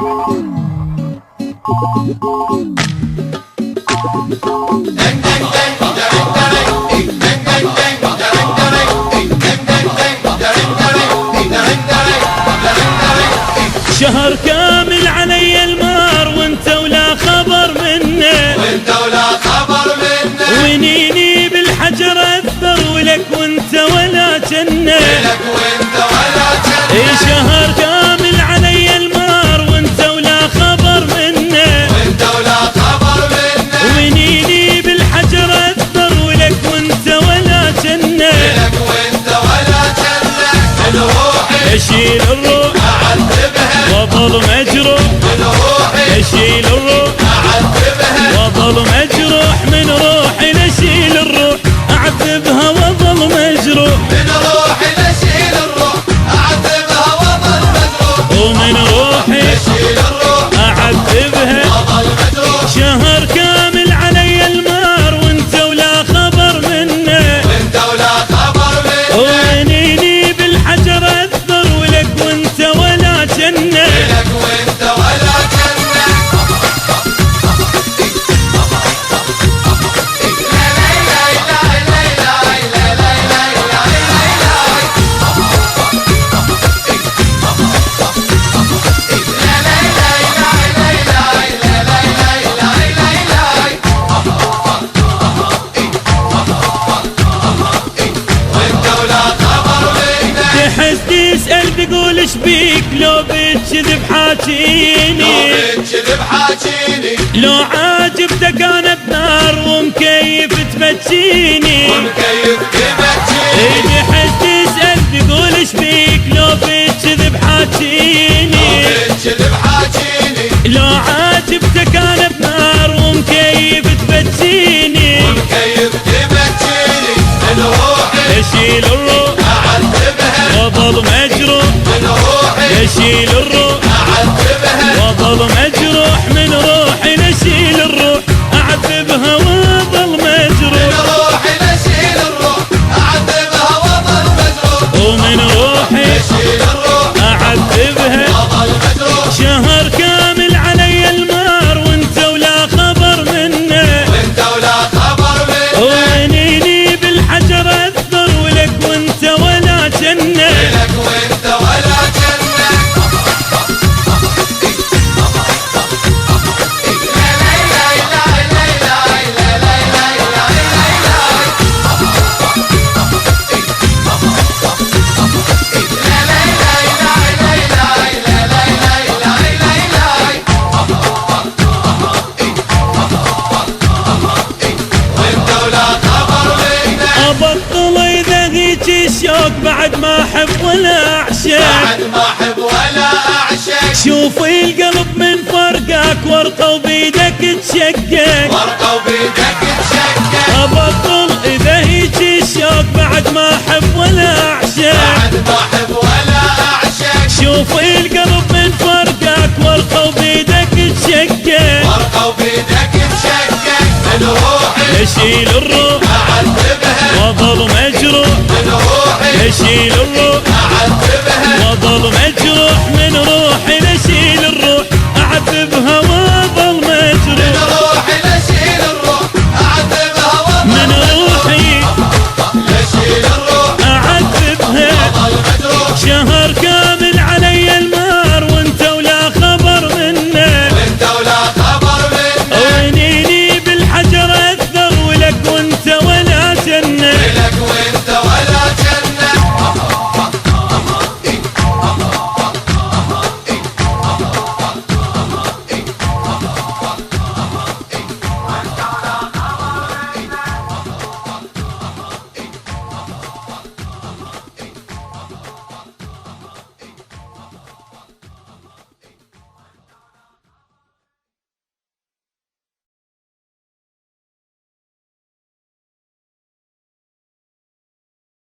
شهر كامل علي المار وانت ولا خبر منه، ونيني بالحجر اثر ولك وانت ولا جنه. شهر كامل علي المار وانت ولا خبر منه، ونيني بالحجر اثر ولك وانت ولا جنه. اشيل الروح واظل مجروح، اشيل الروح واظل مجروح، من روحي لاشيل الروح اعذبها واظل مجروح، من روحي لاشيل الروح اعذبها واظل مجروح، ومن روحي لاشيل الروح اعذبها واظل مجروح. شهر كامل علي المار وانت ولا خبر منه، وانت ولا خبر منه، وينيني بالحجر اثر ولك وانت ولا جنه. لك وانت ولا جنة. تحس تسأل تقول ايش بيك لو بتكذب حاجيني، لو عاجبتك انا بنار ومكيف تبجيني. تحس تسأل تقول ايش بيك لو بتكذب حاجيني، لو عاجبتك انا بنار ومكيف تبجيني. اشيل الروح واظل مجروح، اشيل الروح واظل مجروح، من روحي لاشيل الروح اعذبها واظل مجروح، ومن روحي اعذبها شهر كامل علي المار وانت ولا خبر منه، وينيني بالحجر اثر ولك وانت ولا جنه. ابطل اذا هيك الشوق بعد ما احب ولا اعشق، شوف القلب من فرقك ورقه وبيدك تشقق، ابطل اذا هيك الشوق بعد ما احب ولا اعشق، شوف القلب من فرقك ورقه وبيدك تشقق، اشيل الروح واظل مجروح، اشيل الروح واظل مجروح، من روحي